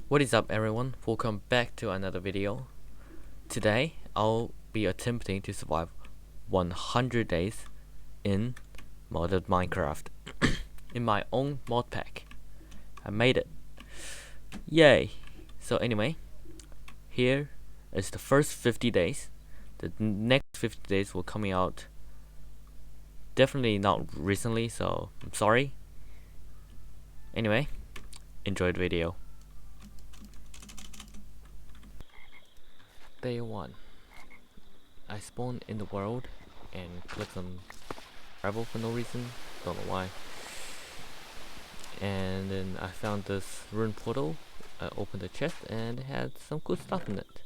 What is up everyone, welcome back to another video. Today I'll be attempting to survive 100 days in modded Minecraft in my own mod pack. I made it, yay! So anyway, here is the first 50 days. The next 50 days will coming out definitely not recently, so I'm sorry. Anyway, enjoy the video. Day 1. I spawned in the world and clicked on travel for no reason, don't know why. And then I found this rune portal. I opened the chest and it had some cool stuff in it.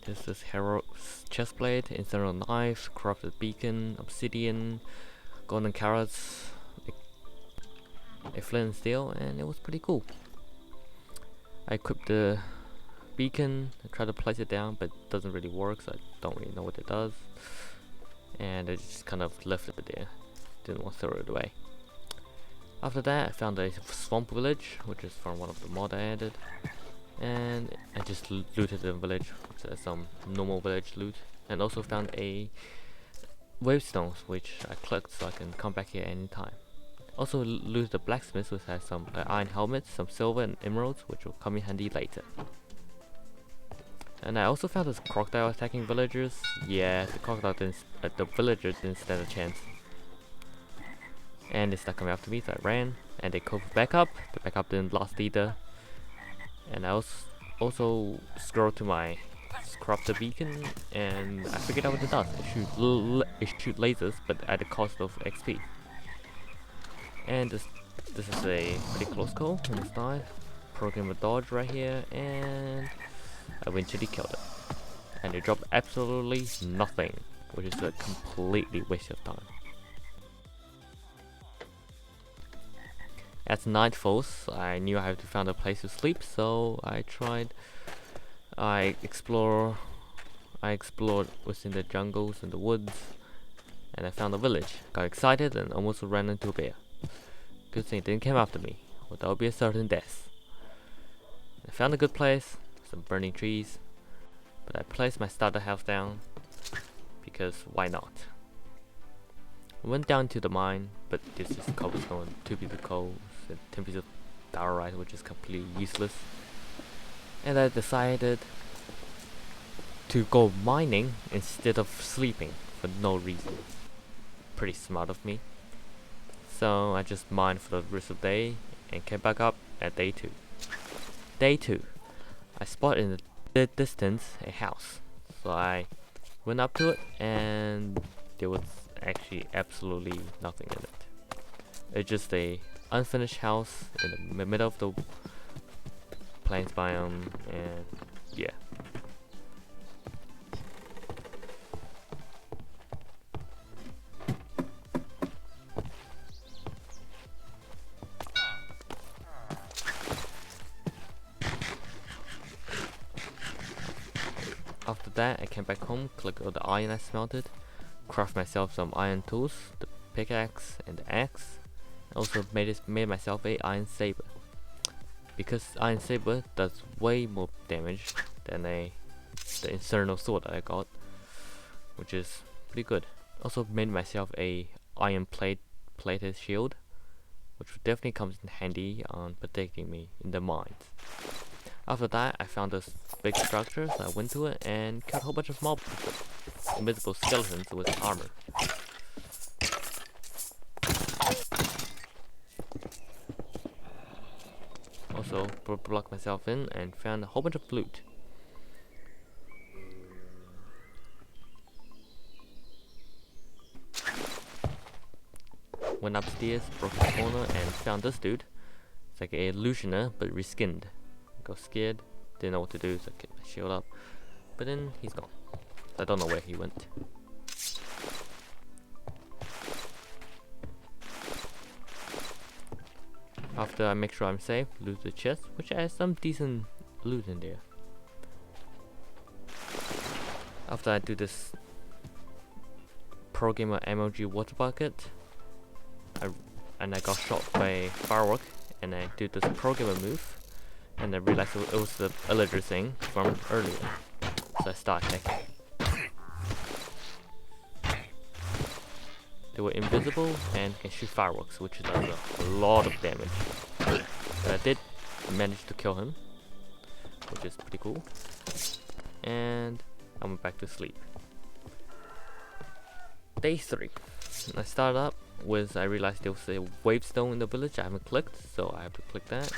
There's this hero chest plate, internal knife, crafted beacon, obsidian, golden carrots, a flint and steel, and it was pretty cool. I equipped the beacon, I tried to place it down, but it doesn't really work, so I don't really know what it does. And I just kind of left it there, didn't want to throw it away. After that, I found a swamp village, which is from one of the mods I added, and I just looted the village, so some normal village loot, and also found a wavestones, which I clicked so I can come back here anytime. Also looted the blacksmith, which has some iron helmets, some silver and emeralds, which will come in handy later. And I also found this crocodile attacking villagers. Yeah, the crocodile didn't, the villagers didn't stand a chance. And they started coming after me, so I ran, and they covered back up. The backup didn't last either. And I also scrolled to my crafted beacon, and I figured out what it does. It shoots lasers, but at the cost of XP. And this is a pretty close call on this side. Program a dodge right here, and I eventually killed it. And it dropped absolutely nothing, which is a completely waste of time. As night falls, I knew I had to find a place to sleep, so I explored within the jungles and the woods, and I found a village. Got excited and almost ran into a bear. Good thing it didn't come after me, or that would be a certain death. I found a good place, some burning trees, but I placed my starter house down, because why not? I went down to the mine, but there's just cobblestone, 2 pieces of coal, and 10 pieces of diorite, which is completely useless. And I decided to go mining instead of sleeping for no reason. Pretty smart of me. So I just mined for the rest of the day and came back up at day 2. Day 2. I spotted in the distance a house. So I went up to it and there was actually absolutely nothing in it. It's just a unfinished house in the middle of the plains biome, and yeah. After that, I came back home, clicked all the iron I smelted, craft myself some iron tools, the pickaxe and the axe. Also made myself a iron saber, because iron saber does way more damage than the infernal sword that I got, which is pretty good. Also made myself a iron plated shield, which definitely comes in handy on protecting me in the mines. After that, I found this big structure, so I went to it and killed a whole bunch of mobs, invisible skeletons with armor. Also blocked myself in and found a whole bunch of loot. Went upstairs, broke the corner, and found this dude. It's like a illusioner, but reskinned. Got scared, didn't know what to do, so I kept my shield up. But then he's gone. I don't know where he went. After I make sure I'm safe, loot the chest, which has some decent loot in there. After I do this pro gamer MLG water bucket, I got shot by a firework, and I do this pro gamer move, And I realized it was the villager thing from earlier. So I started attacking. They were invisible and can shoot fireworks, which does a lot of damage. But I did manage to kill him, which is pretty cool. And I went back to sleep. Day 3. I started up with, I realized there was a wavestone in the village I haven't clicked, so I have to click that.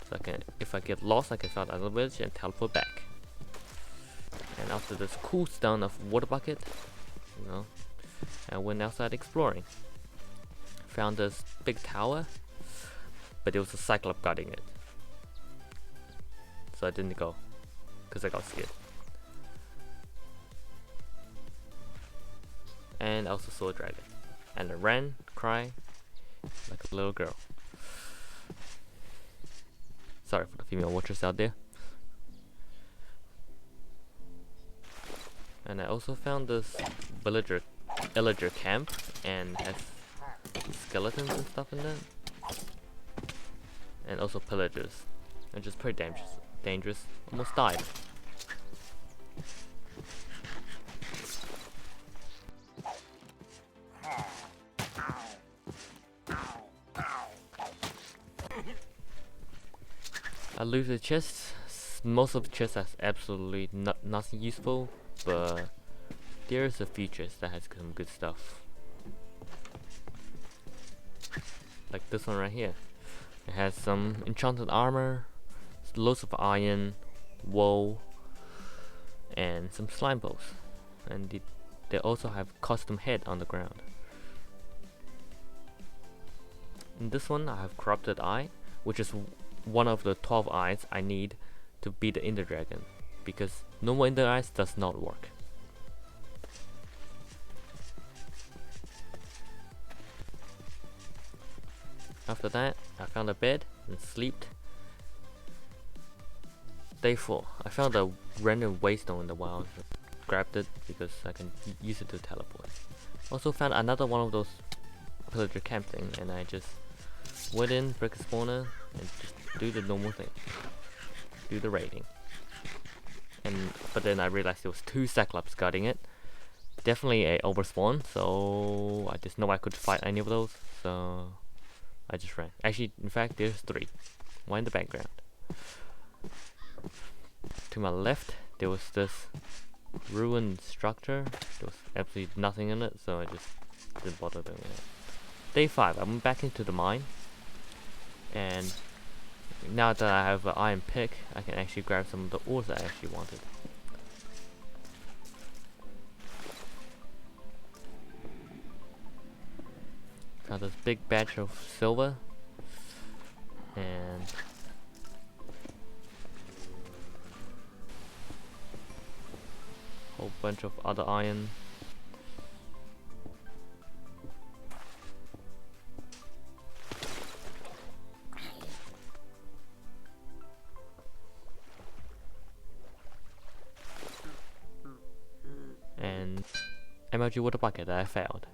So I can, if I get lost, I can find another village and teleport back. And after this cool stun of water bucket, you know, I went outside exploring. Found this big tower, but there was a cyclops guarding it. So I didn't go, because I got scared. And I also saw a dragon. And I ran, cried, like a little girl. Sorry for the female watchers out there. And I also found this villager camp, and has skeletons and stuff in that. And also pillagers. And just pretty dangerous. Almost died. I loot the chests. Most of the chests has absolutely nothing useful, but there's a few chests that has some good stuff. Like this one right here. It has some enchanted armor, loads of iron, wool, and some slime balls. And they also have custom head on the ground. In this one I have corrupted eye, which is one of the 12 eyes I need to beat the Ender Dragon, because normal Ender eyes does not work. After that, I found a bed and slept. Day 4, I found a random waystone in the wild. Grabbed it because I can use it to teleport. Also found another one of those pillager camp thing, and I just went in, break a spawner, and just do the normal thing. Do the raiding. But then I realized there was 2 cyclops guarding it. Definitely a overspawn, so I just know I could fight any of those, so I just ran. Actually, in fact, there's 3. One in the background. To my left, there was this ruined structure. There was absolutely nothing in it, so I just didn't bother doing it. Day 5, I went back into the mine, and now that I have an iron pick, I can actually grab some of the ores I actually wanted. Found this big batch of silver, and whole bunch of other iron. And MLG water bucket that I found.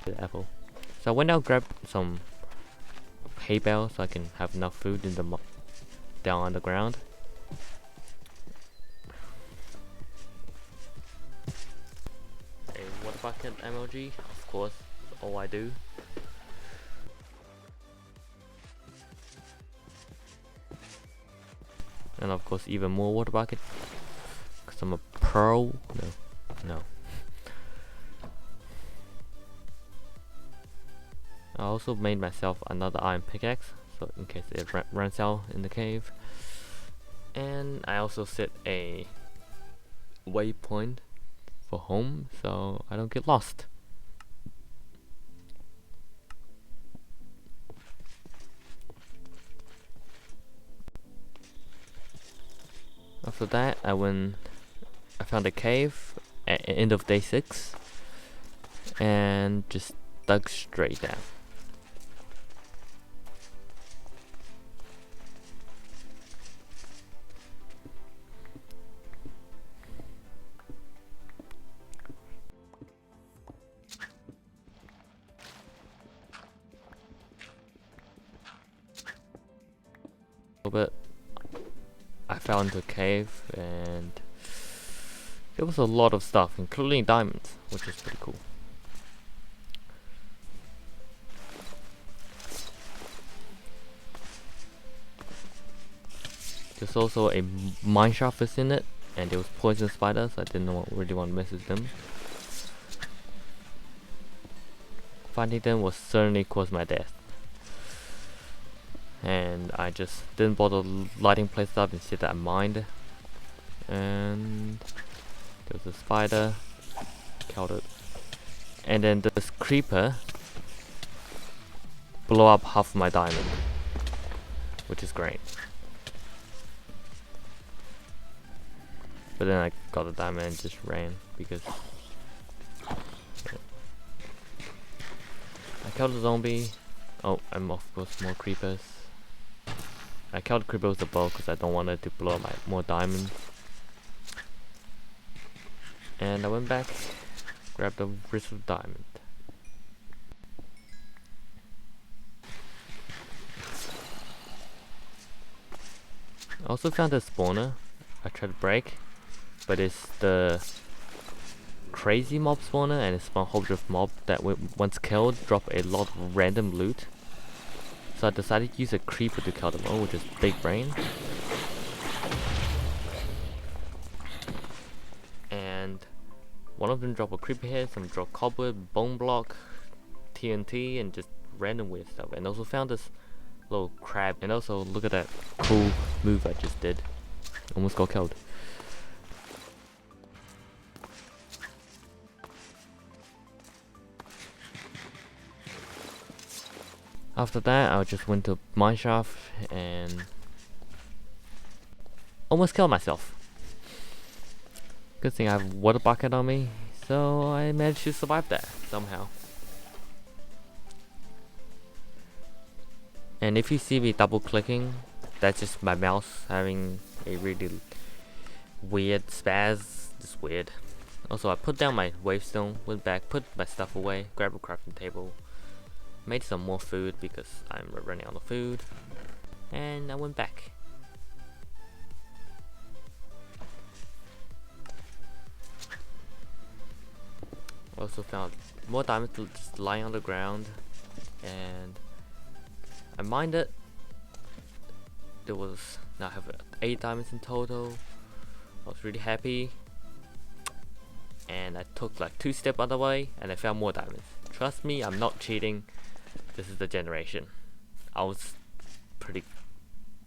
The apple. So I went out, grabbed some hay bales so I can have enough food in the down on the ground. A water bucket MLG, of course, all I do. And of course even more water bucket, because I'm a pro. No. I also made myself another iron pickaxe, so in case it runs out in the cave. And I also set a waypoint for home, so I don't get lost. After that, I found a cave at the end of day 6, and just dug straight down. fell into a cave, and there was a lot of stuff, including diamonds, which is pretty cool. There's also a mine shaft in it, and there was poison spiders. I didn't really want to mess with them. Finding them was certainly caused my death, and I just didn't bother lighting place up. Instead, I mined, and there was a spider, killed it, and then this creeper blew up half of my diamond, which is great. But then I got the diamond and just ran because I killed the zombie. Oh, and of course more creepers. I killed the creeper with the bow because I don't want it to blow up my more diamonds. And I went back, grabbed the wrist of diamond. I also found a spawner. I tried to break, but it's the crazy mob spawner, and it spawned a whole bunch of mob that once killed drop a lot of random loot. So I decided to use a creeper to kill them all, which is big brain. And one of them dropped a creeper head, some dropped cobweb, bone block, TNT, and just random weird stuff. And also found this little crab. And also look at that cool move I just did. Almost got killed. After that, I just went to mineshaft and almost killed myself. Good thing I have a water bucket on me, so I managed to survive that somehow. And if you see me double clicking, that's just my mouse having a really weird spaz. Just weird. Also, I put down my wavestone, went back, put my stuff away, grabbed a crafting table, made some more food because I'm running out of food, and I went back. Also found more diamonds just lying on the ground, and I mined it. There was now I have 8 diamonds in total. I was really happy, and I took like 2 steps other way, and I found more diamonds. Trust me, I'm not cheating. This is the generation. I was pretty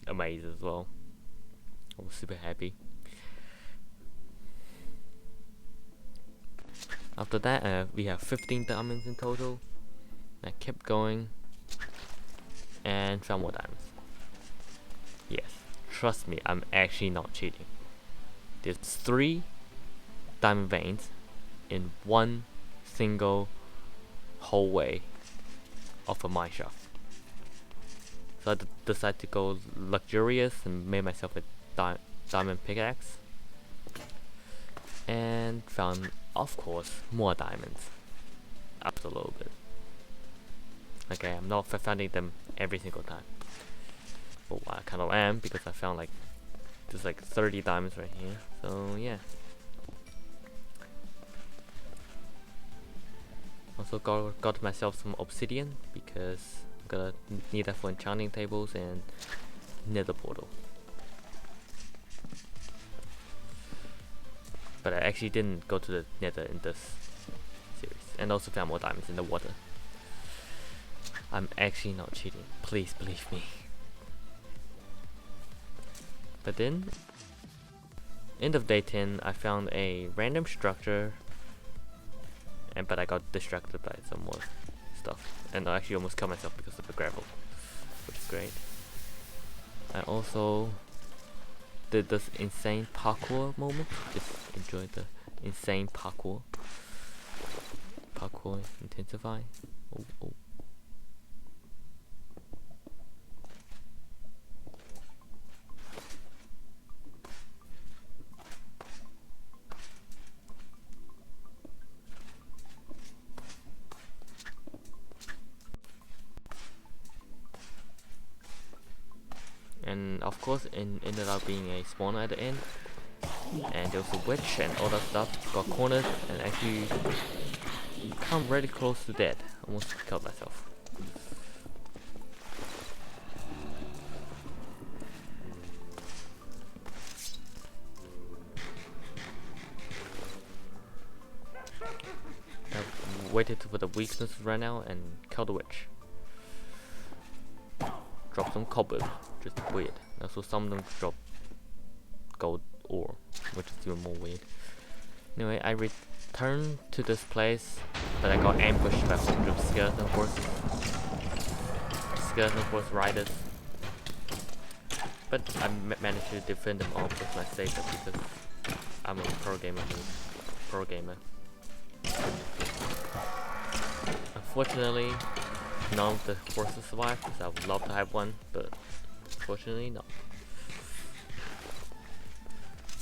amazed as well. I was super happy. After that, we have 15 diamonds in total. I kept going and found more diamonds. Yes, trust me, I'm actually not cheating. There's 3 diamond veins in one single hallway of a mineshaft. So I decided to go luxurious and made myself a diamond pickaxe, and found, of course, more diamonds after a little bit. Okay, I'm not finding them every single time. But I kind of am, because I found like there's like 30 diamonds right here. So yeah. Also got myself some obsidian because I'm gonna need that for enchanting tables and nether portal. But I actually didn't go to the nether in this series, and also found more diamonds in the water. I'm actually not cheating, please believe me. But then, end of day 10, I found a random structure, but I got distracted by some more stuff, and I actually almost killed myself because of the gravel, which is great. I also did this insane parkour moment. Just enjoyed the insane parkour. Parkour intensify. Oh, oh. and of course it ended up being a spawner at the end, and there was a witch and all that stuff. Got cornered and actually come really close to dead. Almost killed myself. I waited for the weakness to run out and kill the witch. Drop some cobweb, just weird. Also some of them drop gold ore, which is even more weird. Anyway, I returned to this place, but I got ambushed by a bunch of skeleton horse riders. But I managed to defend them all with my saber because I'm a pro gamer. Unfortunately, none of the horses survived because I would love to have one, but unfortunately not.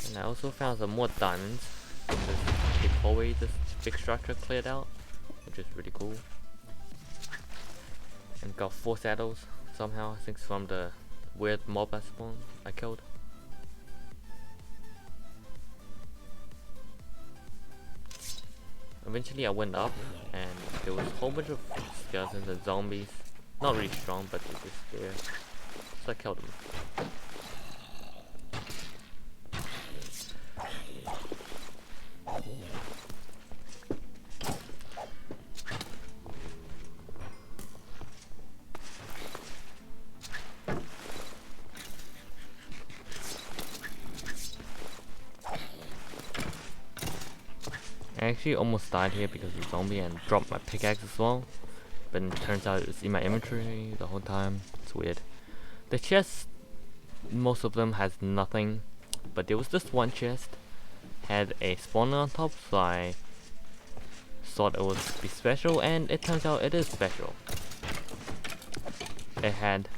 And I also found some more diamonds in this big hallway this big structure cleared out, which is really cool. And got 4 saddles somehow, I think from the weird mob I spawned I killed. Eventually I went up and there was a whole bunch of skeletons and zombies. Not really strong, but they were scared. So I killed them. I actually almost died here because of the zombie and dropped my pickaxe as well, but it turns out it was in my inventory the whole time. It's weird. The chest, most of them has nothing, but there was this one chest had a spawner on top, so I thought it would be special, and it turns out it is special. It had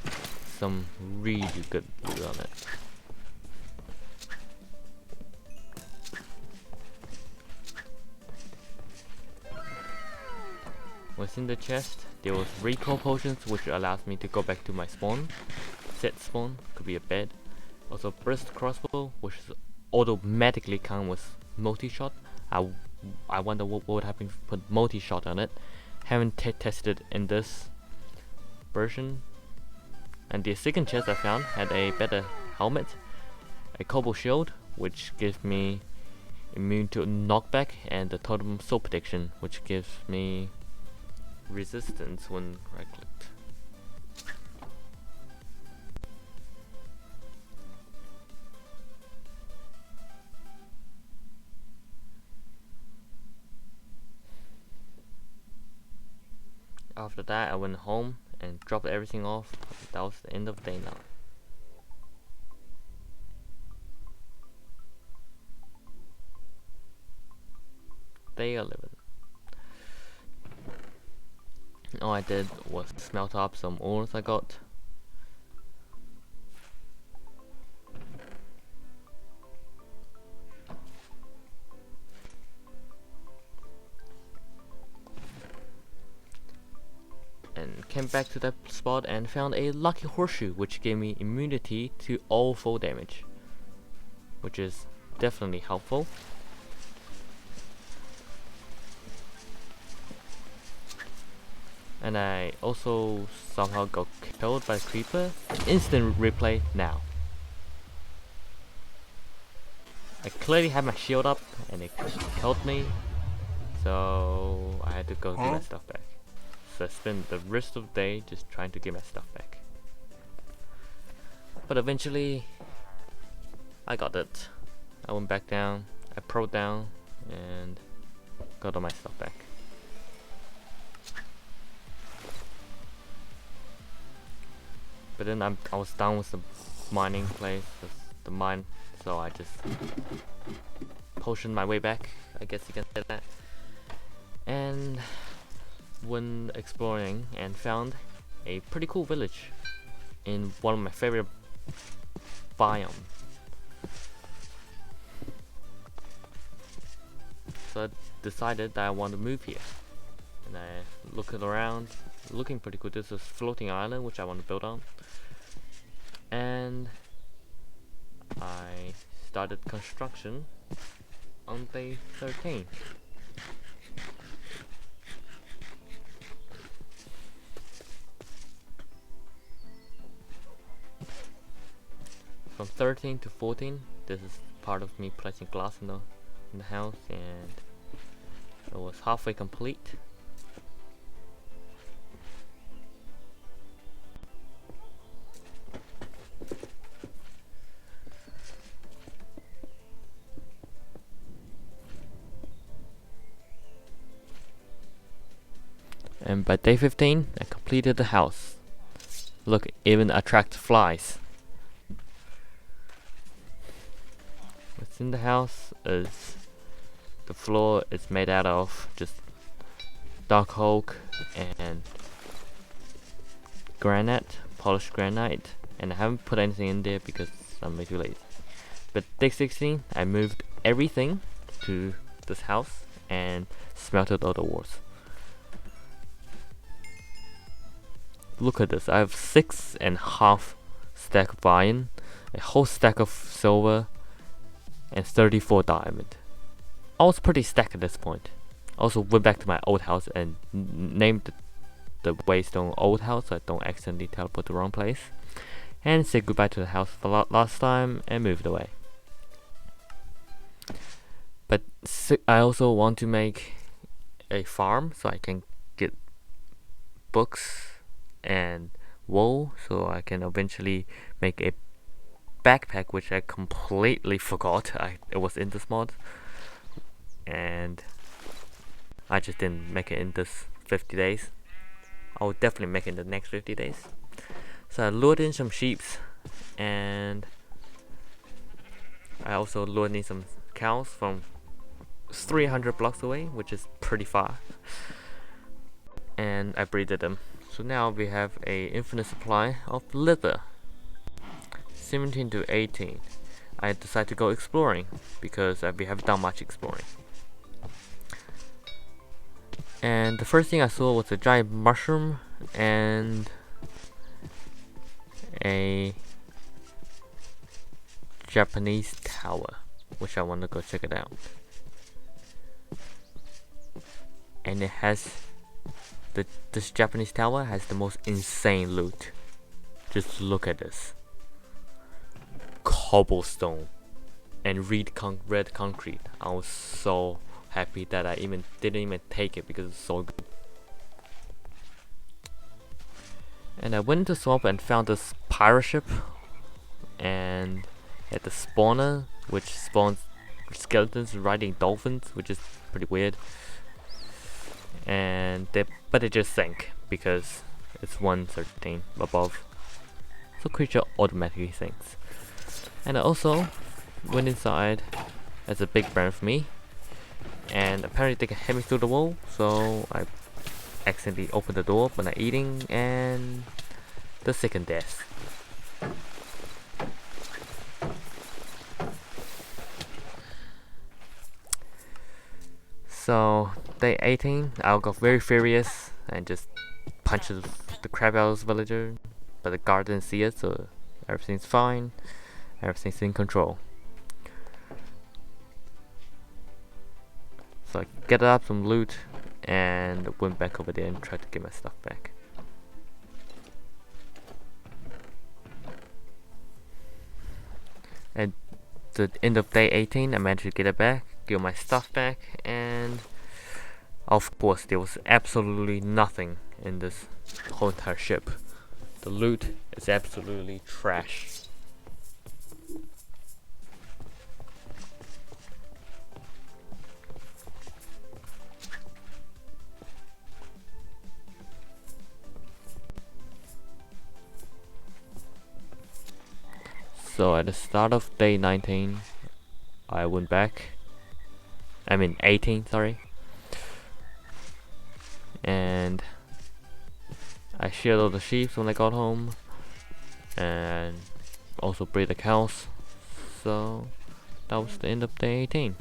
some really good loot on it. Within the chest, there was recall potions, which allows me to go back to my spawn. Set spawn, could be a bed. Also burst crossbow, which is automatically count with multi-shot. I wonder what would happen if you put multi-shot on it. Haven't tested in this version. And the second chest I found had a better helmet, a cobble shield, which gives me immune to knockback, and the totem soul protection, which gives me resistance when right clicked. After that I went home and dropped everything off. That was the end of day now. Day 11. All I did was smelt up some ores I got. And came back to that spot and found a lucky horseshoe, which gave me immunity to all fall damage, which is definitely helpful. And I also somehow got killed by a creeper. Instant replay now. I clearly had my shield up and it killed me, so I had to go get my stuff back. So I spent the rest of the day just trying to get my stuff back. But eventually I got it. I went back down, I pro'd down and got all my stuff back. But then I was done with the mining place, the mine, so I just potioned my way back, I guess you can say that. And went exploring and found a pretty cool village in one of my favorite biomes. So I decided that I want to move here. And I looked around, looking pretty cool. This is a floating island which I want to build on. And I started construction on day 13. From 13 to 14, this is part of me placing glass in the house, and it was halfway complete. And by day 15, I completed the house. Look, even attract flies. What's in the house is the floor is made out of just dark oak and granite, polished granite, and I haven't put anything in there because I'm way too lazy. But day 16, I moved everything to this house and smelted all the walls. Look at this, I have 6.5 stack of iron, a whole stack of silver, and 34 diamond. I was pretty stacked at this point. Also went back to my old house and named the waystone old house so I don't accidentally teleport to the wrong place. And said goodbye to the house for last time and moved away. But I also want to make a farm so I can get books and wool so I can eventually make a backpack, which I completely forgot it was in this mod, and I just didn't make it in this 50 days. I will definitely make it in the next 50 days. So I lured in some sheeps, and I also lured in some cows from 300 blocks away, which is pretty far, and I breeded them. So now we have a infinite supply of leather. 17 to 18. I decided to go exploring because we haven't done much exploring. And the first thing I saw was a giant mushroom and a Japanese tower, which I want to go check it out. And it has this Japanese tower has the most insane loot. Just look at this. Cobblestone and red concrete. I was so happy that I didn't even take it because it's so good. And I went into swamp and found this pirate ship, and at the spawner, which spawns skeletons riding dolphins, which is pretty weird. And but it just sank because it's 113 above, so creature automatically sinks. And I also went inside as a big brain for me, and apparently they can hit me through the wall, so I accidentally opened the door when I'm eating, and the second death. So day 18, I got very furious and just punched the crap out of this villager, but the guard didn't see it, so everything's fine, everything's in control. So I gathered up some loot and went back over there and tried to get my stuff back. At the end of day 18, I managed to get it back, get my stuff back, and of course there was absolutely nothing in this whole entire ship. The loot is absolutely trash. So at the start of day 19, I went back. 18, sorry. And I sheared all the sheep when I got home, and also bred the cows. So that was the end of day 18.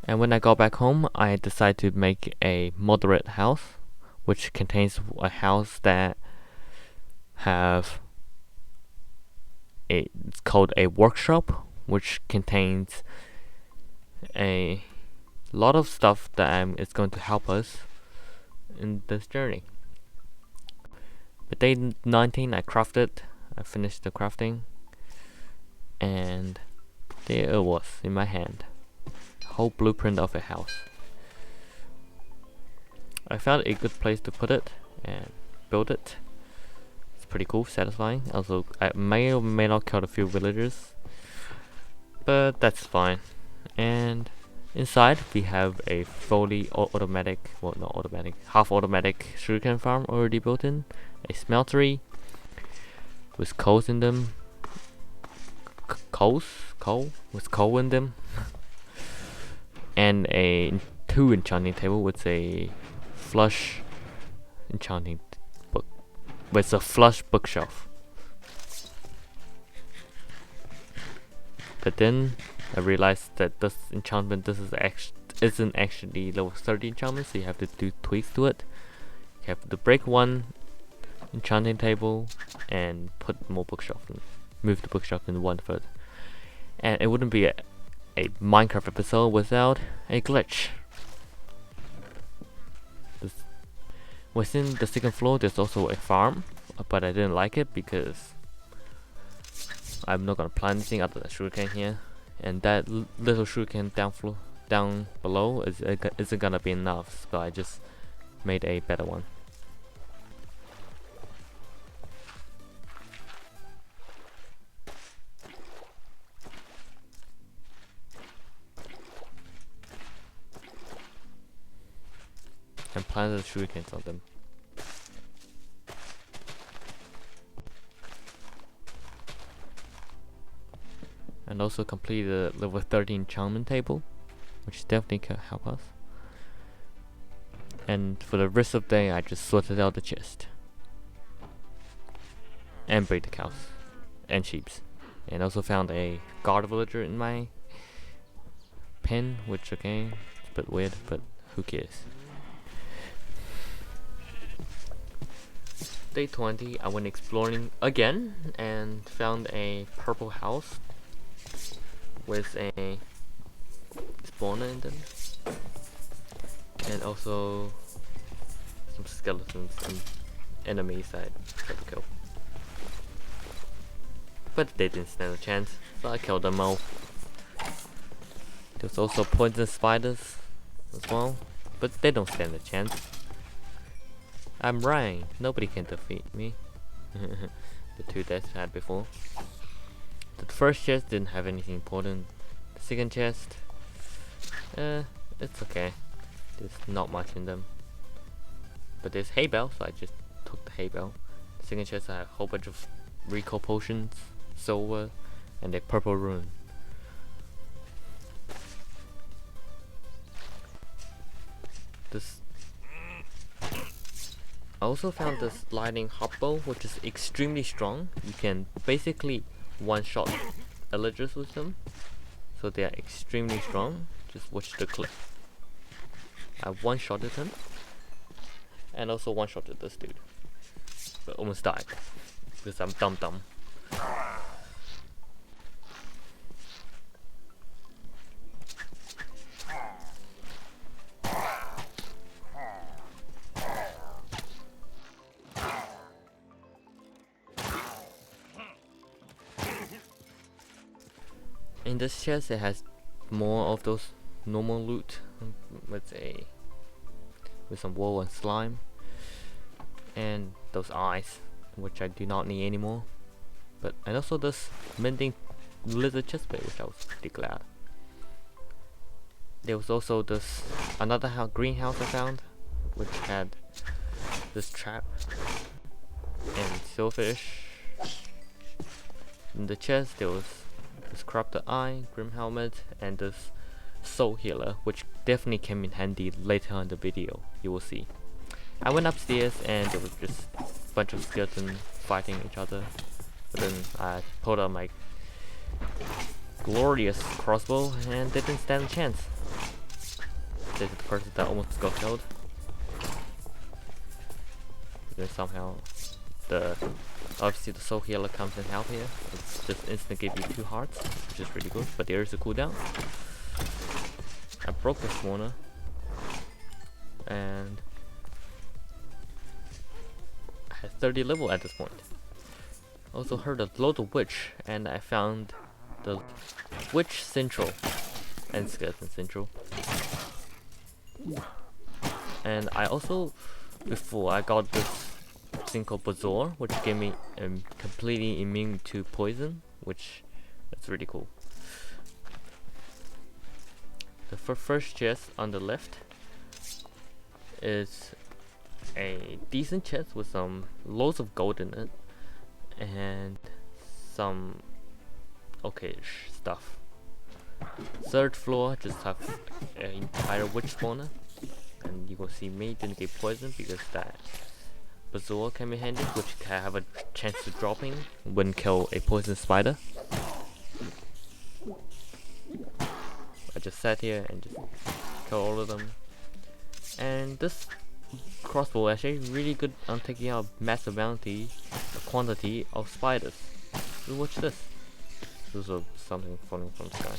And when I got back home, I decided to make a moderate house, which contains a house that have it's called a workshop, which contains a lot of stuff that is going to help us in this journey. But day 19, I finished the crafting, and there it was in my hand. Whole blueprint of a house. I found a good place to put it and build it. It's pretty cool, satisfying. Also, I may or may not kill a few villagers, but that's fine. And inside we have a fully automatic, well not automatic, half automatic sugarcane farm already built in, a smeltery with coals in them, coal with coal in them, and a 2 enchanting table with a flush enchanting book, with a flush bookshelf. But then I realized that this enchantment isn't actually level 30 enchantment, so you have to do tweaks to it. You have to break one enchanting table and put more bookshelf in, move the bookshelf in one further. And it wouldn't be a Minecraft episode without a glitch. Within the second floor there's also a farm, but I didn't like it because I'm not gonna plant anything other than sugarcane here, and that little sugarcane down below isn't gonna be enough, so I just made a better one. And planted sugarcanes on them. And also completed the level 30 enchantment table, which definitely can help us. And for the rest of the day, I just sorted out the chest and breed the cows and sheeps, and also found a guard villager in my pen, which okay, it's a bit weird, but who cares. Day 20, I went exploring again and found a purple house with a spawner in them, and also some skeletons and enemies I tried to kill. But they didn't stand a chance, so I killed them all. There's also poisonous spiders as well, but they don't stand a chance. I'm Ryan, nobody can defeat me. The 2 deaths I had before. The first chest didn't have anything important. The second chest, it's okay. There's not much in them. But there's hay bale, so I just took the hay bale. The second chest I had a whole bunch of recall potions, silver, and a purple rune. I also found this lightning hotbow, which is extremely strong. You can basically one-shot villagers with them, so they are extremely strong. Just watch the clip. I one-shotted him, and also one-shotted this dude, but almost died because I'm dumb. In this chest, it has more of those normal loot with some wool and slime, and those eyes, which I do not need anymore. And also this mending lizard chestplate, which I was pretty glad. There was also this another greenhouse I found, which had this trap and silverfish. In the chest, there was this corrupted eye, grim helmet, and this soul healer, which definitely came in handy later on in the video. You will see. I went upstairs and there was just a bunch of skeletons fighting each other. But then I pulled out my glorious crossbow and they didn't stand a chance. this is the person that almost got killed. Then somehow obviously the soul healer comes in help here. It's just instant give you 2 hearts, which is really good, but there is a cooldown. I broke the spawner and I had 30 level at this point. Also heard a lot of witch, and I found the witch central and skeleton central. And I also, before I got this thing called Bazaar, which gave me completely immune to poison, which is really cool. The first chest on the left is a decent chest with some loads of gold in it and some okay-ish stuff. Third floor just have an entire witch spawner, and you will see me didn't get poisoned because that Bazaar came in handy, which can have a chance to dropping when kill a poison spider. I just sat here and just kill all of them. And this crossbow is actually really good on taking out massive quantity of spiders. So watch this. This is something falling from the sky.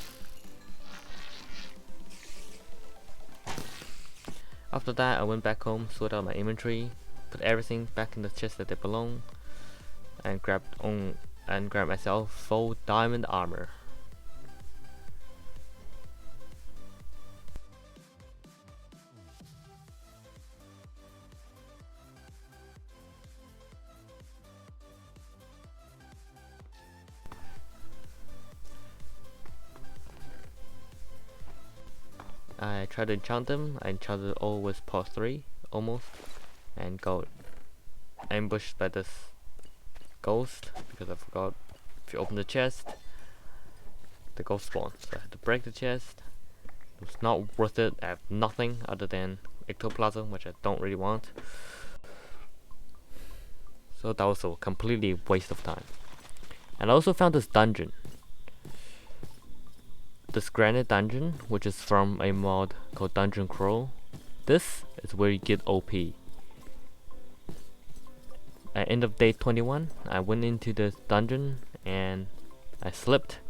After that, I went back home, sorted out my inventory, put everything back in the chest that they belong, and grabbed myself full diamond armor. I tried to enchant them. I enchanted all with +3 almost, and got ambushed by this ghost because I forgot if you open the chest, the ghost spawns. So I had to break the chest. It was not worth it. I have nothing other than ectoplasm, which I don't really want. So that was a completely waste of time. And I also found this dungeon. This granite dungeon, which is from a mod called Dungeon Crawl. This is where you get OP. At end of day 21, I went into this dungeon and I slipped.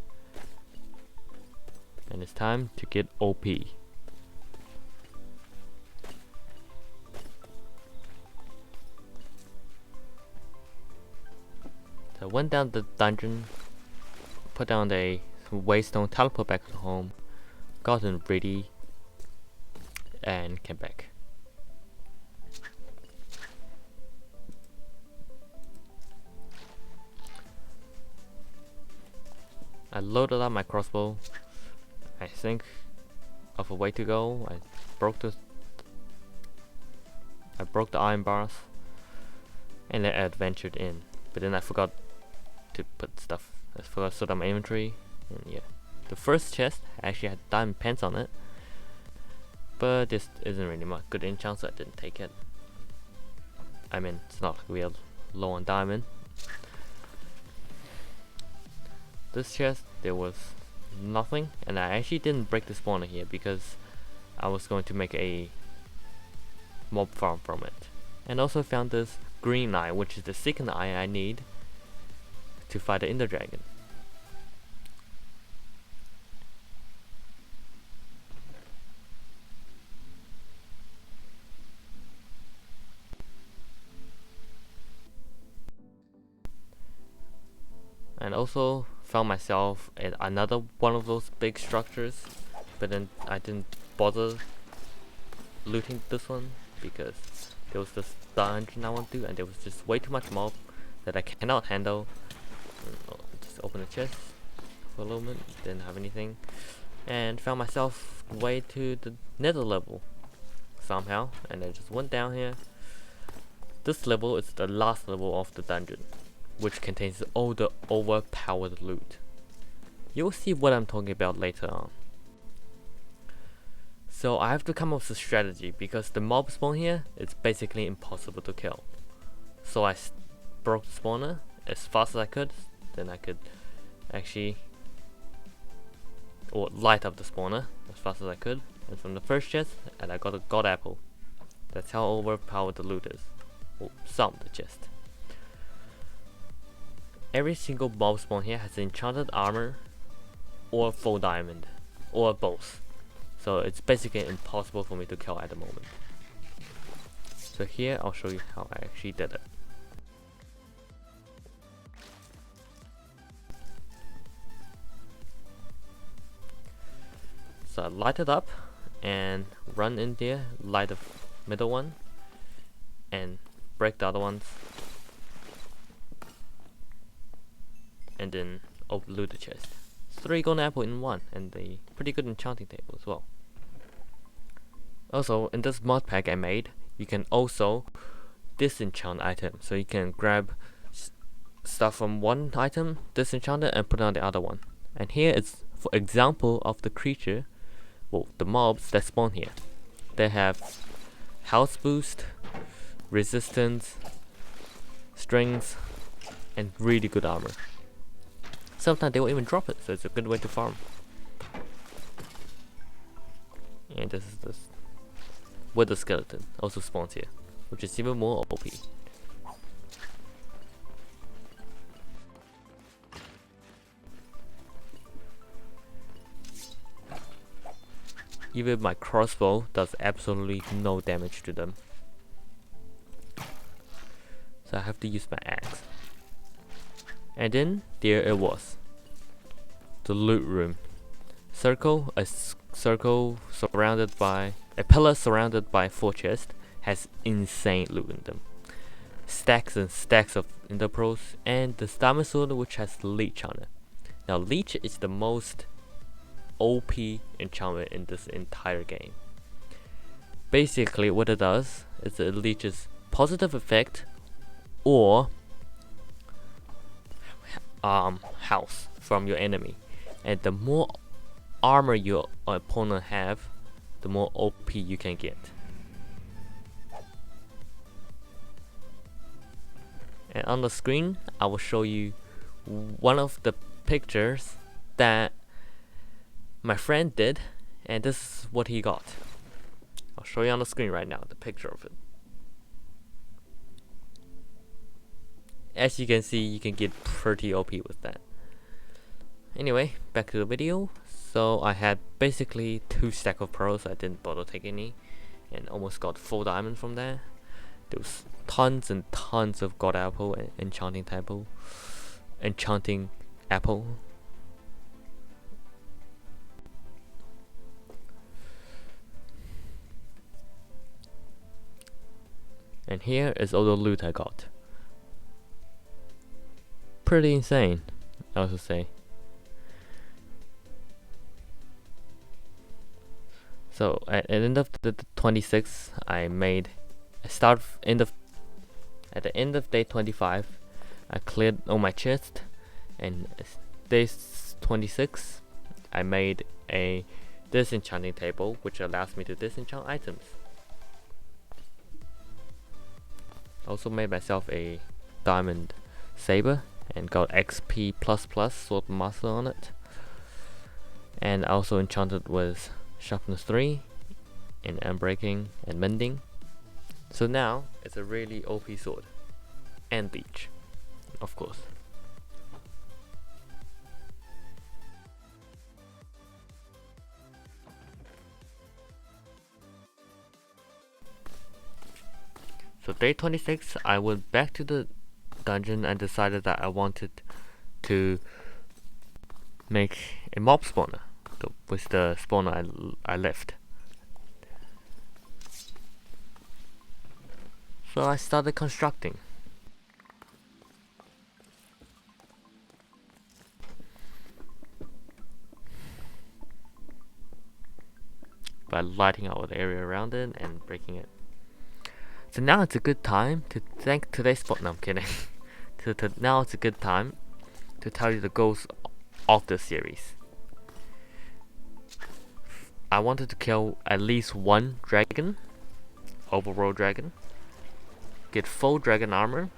And it's time to get OP. So I went down the dungeon, put down the waystone, teleport back to home, gotten ready, and came back. I loaded up my crossbow. I think of a way to go. I broke the iron bars, and then I adventured in. But then I forgot to put stuff. I forgot to sort out my inventory. And yeah, the first chest actually had diamond pants on it, but this isn't really much good enchant, so I didn't take it. I mean, it's not like we are low on diamond. This chest, there was nothing, and I actually didn't break the spawner here because I was going to make a mob farm from it. And also found this green eye, which is the second eye I need to fight the Ender Dragon. And also found myself at another one of those big structures, but then I didn't bother looting this one because there was this dungeon I want to do, and there was just way too much mob that I cannot handle. Just open the chest for a moment, didn't have anything, and found myself way to the nether level somehow, and I just went down here. This level is the last level of the dungeon, which contains all the overpowered loot. You'll see what I'm talking about later on. So I have to come up with a strategy because the mob spawn here is basically impossible to kill. So I broke the spawner as fast as I could, then I could actually light up the spawner as fast as I could. And from the first chest, and I got a god apple. That's how overpowered the loot is. Well, some of the chest. Every single mob spawn here has enchanted armor, or full diamond, or both. So it's basically impossible for me to kill at the moment. So here I'll show you how I actually did it. So I light it up and run in there, light the middle one, and break the other ones, and then loot the chest. 3 golden apple in one, and a pretty good enchanting table as well. Also, in this mod pack I made, you can also disenchant items, so you can grab stuff from one item, disenchant it, and put it on the other one. And here is for example of the creature, well, the mobs that spawn here. They have health boost, resistance, strength, and really good armor. Sometimes they will even drop it, so it's a good way to farm. And this is this wither skeleton also spawns here, which is even more OP. Even my crossbow does absolutely no damage to them, so I have to use my axe. And then there it was, the loot room. A circle surrounded by a pillar surrounded by 4 chests, has insane loot in them. Stacks and stacks of ender pearls, and the diamond sword which has leech on it. Now leech is the most OP enchantment in this entire game. Basically what it does is it leeches positive effect or health from your enemy, and the more armor your opponent have, the more OP you can get. And on the screen I will show you one of the pictures that my friend did, and this is what he got. I'll show you on the screen right now, the picture of it. As you can see, you can get pretty OP with that. Anyway, back to the video. So I had basically 2 stacks of pearls. I didn't bother taking any, and almost got full diamond from there. There was tons and tons of god apple and enchanting apple. And here is all the loot I got. Pretty insane, I would say. So at the end of the 26th, at the end of day 25, I cleared all my chest, and day 26, I made a disenchanting table, which allows me to disenchant items. Also made myself a diamond saber and got XP++ sword master on it, and also enchanted with sharpness 3 in unbreaking and mending. So now it's a really OP sword, and leech, of course. So day 26, I went back to the dungeon and decided that I wanted to make a mob spawner with the spawner I left. So I started constructing. By lighting out the area around it and breaking it. So now it's a good time to thank today's spot. No, I'm kidding. Now it's a good time to tell you the goals of the series. I wanted to kill at least 1 dragon, overworld dragon, get full dragon armor,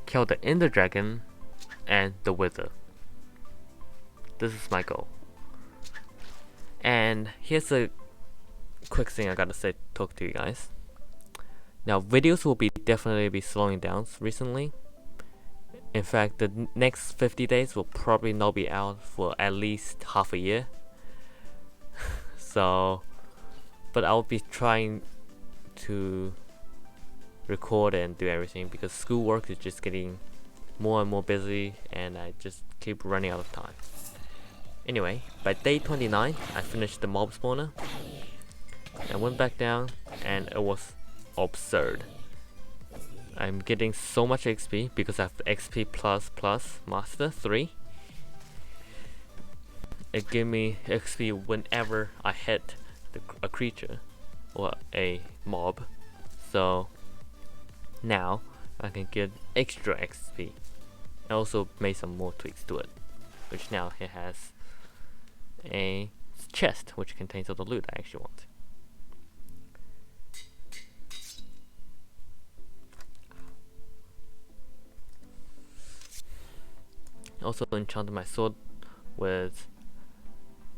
kill the ender dragon, and the wither. This is my goal. And here's a quick thing I gotta say, talk to you guys. Now, videos will definitely be slowing down recently. In fact, the next 50 days will probably not be out for at least half a year. So, but I'll be trying to record and do everything because schoolwork is just getting more and more busy and I just keep running out of time. Anyway, by day 29, I finished the mob spawner. I went back down and it was absurd. I'm getting so much XP because I have the XP plus master 3. It gave me XP whenever I hit a creature or a mob. So now I can get extra XP. I also made some more tweaks to it, which now it has a chest which contains all the loot I actually want. Also enchanted my sword with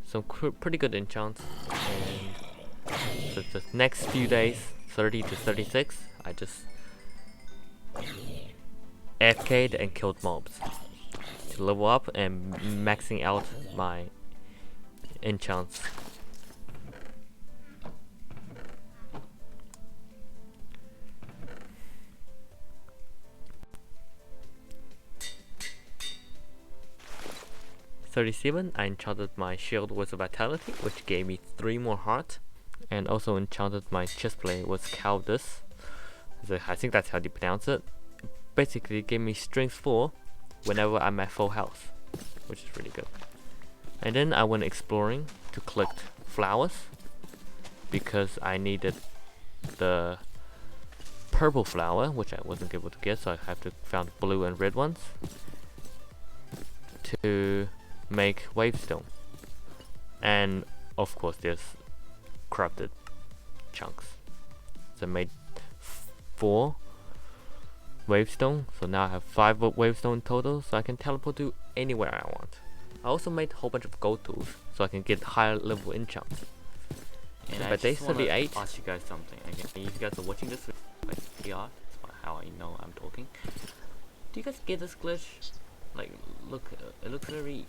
some pretty good enchants, and for the next few days, 30 to 36, I just AFK'd and killed mobs to level up and maxing out my enchants. I enchanted my shield with vitality, which gave me 3 more hearts, and also enchanted my chestplate with Caldus. I think that's how you pronounce it. Basically, it gave me strength 4 whenever I'm at full health, which is really good. And then I went exploring to collect flowers because I needed the purple flower, which I wasn't able to get, so I have to find blue and red ones to make wavestone. And of course there's corrupted chunks, so I made 4 wavestone, so now I have 5 wavestone total, so I can teleport to anywhere I want. I also made a whole bunch of gold tools so I can get higher level enchants. And by day 38, ask you guys something. Again, if you guys are watching this like PR, that's how I know I'm talking. Do you guys get this glitch? Like, look, it looks very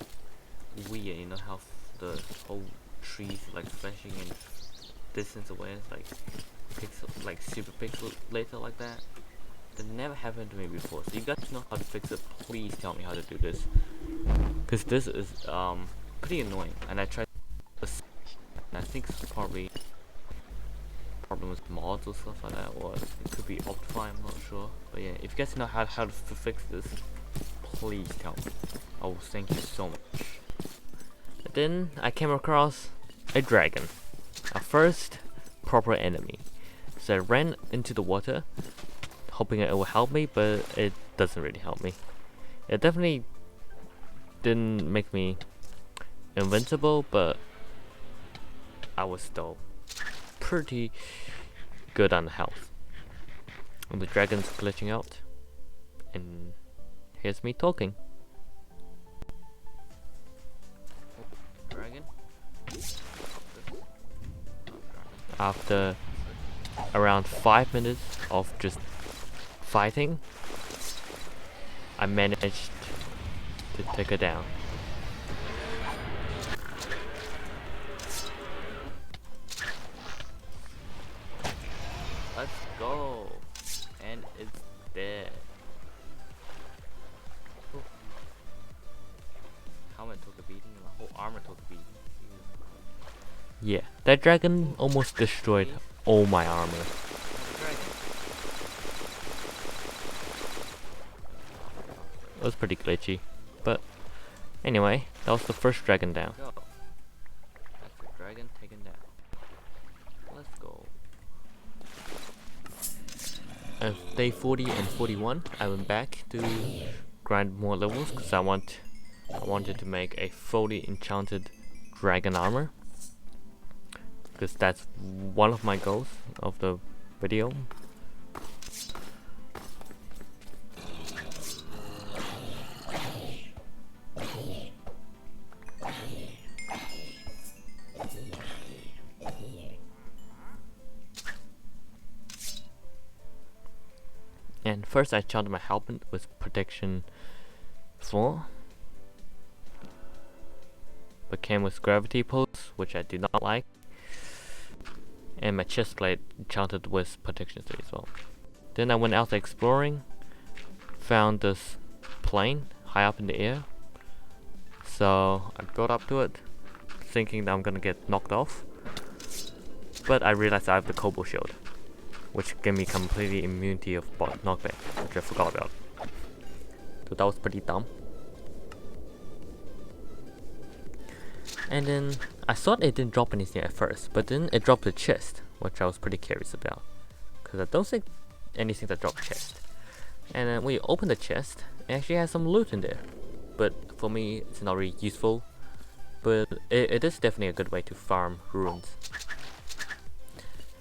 weird. You know how the whole trees like flashing in distance away, it's like pixel, like super pixelated like that. That never happened to me before. So you guys know how to fix it? Please tell me how to do this, because this is pretty annoying. And I tried this, and I think it's probably problem with mods or stuff like that, or it could be Optify, I'm not sure. But yeah, if you guys know how to fix this, please tell me. I will thank you so much. And then I came across a dragon, our first proper enemy. So I ran into the water, hoping it will help me, but it doesn't really help me. It definitely didn't make me invincible, but I was still pretty good on health. And the dragon's glitching out, and here's me talking. Dragon? After around 5 minutes of just fighting, I managed to take her down. Let's go! And it's dead. Ooh. Helmet took a beating, my whole armor took a beating. Yeah, that dragon almost destroyed all my armor. It was pretty glitchy, but anyway, that was the first dragon down. Go. That's the dragon taken down. Let's go. At day 40 and 41, I went back to grind more levels because I wanted to make a fully enchanted dragon armor, because that's one of my goals of the video. And first I enchanted my helmet with protection 4, but came with gravity pulse, which I do not like, and my chest plate enchanted with protection 3 as well. Then I went out exploring, found this plane high up in the air, so I got up to it, thinking that I'm gonna get knocked off, but I realized I have the Cobalt Shield, which gave me completely immunity of knockback, which I forgot about. So that was pretty dumb. And then I thought it didn't drop anything at first, but then it dropped a chest, which I was pretty curious about, because I don't think anything that dropped chest. And then when you open the chest, it actually has some loot in there, but for me it's not really useful, but it is definitely a good way to farm runes.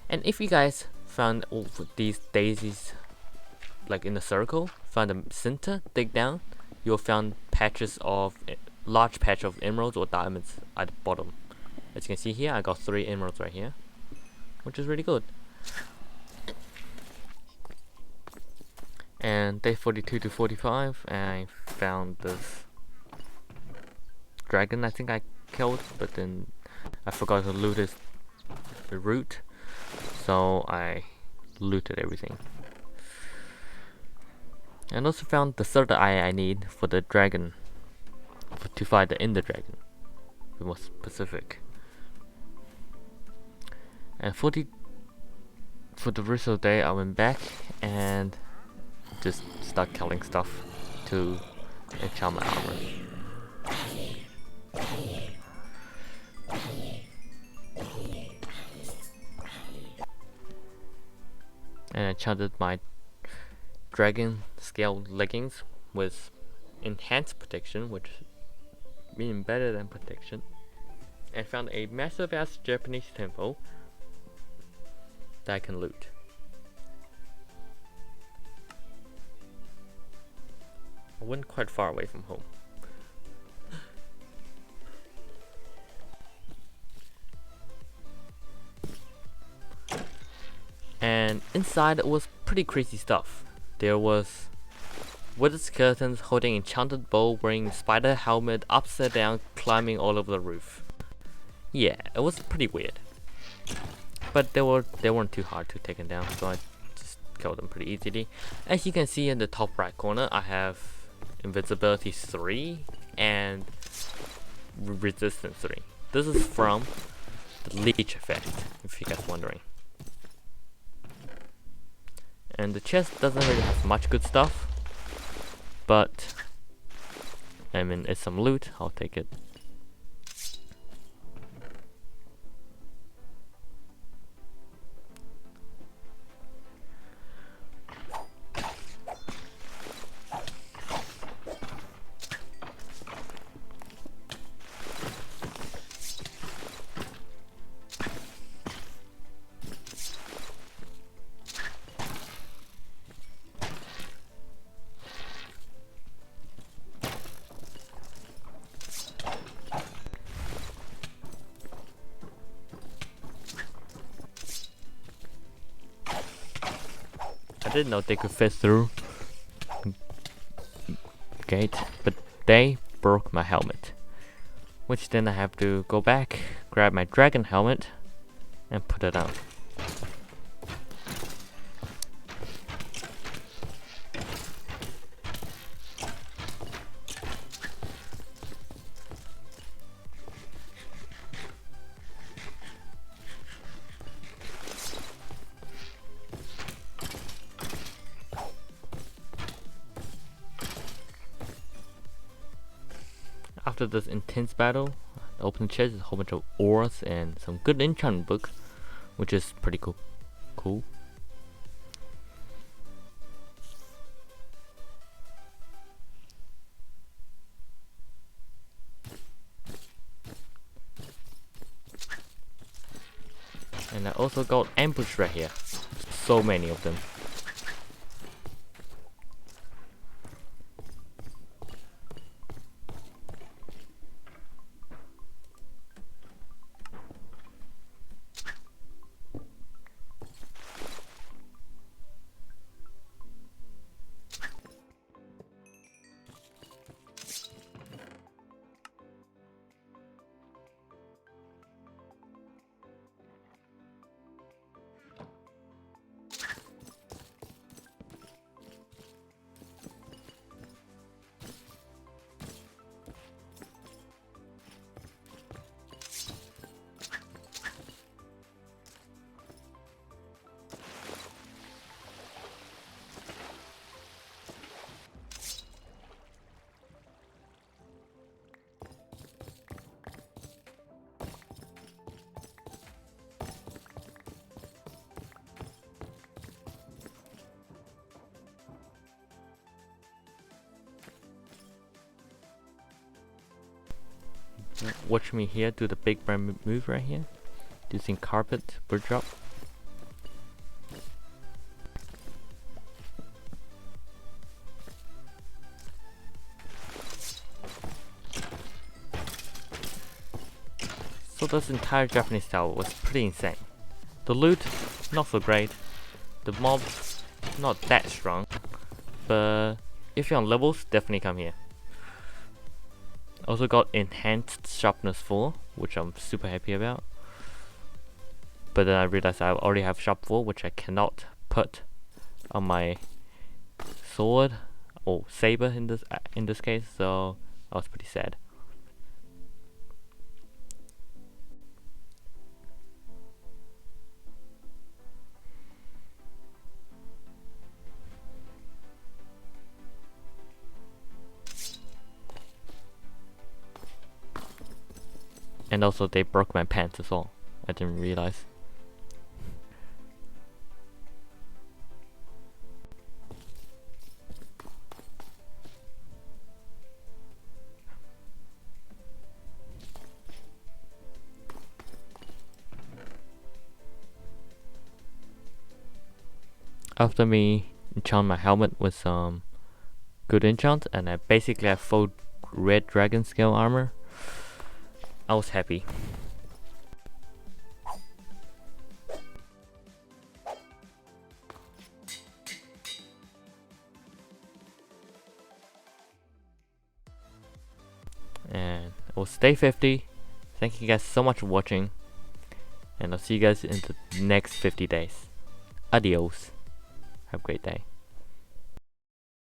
And if you guys found all these daisies like in a circle, find the center, dig down, you'll find patches of large patch of emeralds or diamonds at the bottom. As you can see here, I got 3 emeralds right here, which is really good. And day 42 to 45, I found this dragon I think I killed, but then I forgot to loot the root, so I looted everything. And also found the third eye I need for the dragon, to fight the Ender Dragon, to be more specific. And for the rest of the day I went back and just start killing stuff to enchant my armor. And I enchanted my dragon scale leggings with enhanced protection, which means better than protection, and found a massive ass Japanese temple that I can loot. I went quite far away from home. And inside it was pretty crazy stuff. There was wooden skeletons holding enchanted bow, wearing spider helmet, upside down, climbing all over the roof. Yeah, it was pretty weird. But they weren't too hard to take them down, so I just killed them pretty easily. As you can see in the top right corner, I have invisibility 3 and resistance 3. This is from the leech effect, if you guys wondering. And the chest doesn't really have much good stuff, but I mean, it's some loot, I'll take it. I didn't know they could fit through gate, but they broke my helmet, which then I have to go back, grab my dragon helmet and put it on. After this intense battle, I opened the chest with a whole bunch of ores and some good enchantment book, which is pretty cool. And I also got ambush right here. So many of them. watch me here do the big brain move right here, using carpet bird drop. So this entire Japanese tower was pretty insane. The loot, not so great. The mobs, not that strong. But if you're on levels, definitely come here. Also got enhanced sharpness 4, which I'm super happy about. But then I realized I already have sharp 4, which I cannot put on my sword or saber in this case. So I was pretty sad. And also they broke my pants as well. I didn't realize. After me enchant my helmet with some good enchant, and I basically have full red dragon scale armor, I was happy. And it was day 50. Thank you guys so much for watching, and I'll see you guys in the next 50 days. Adios. Have a great day.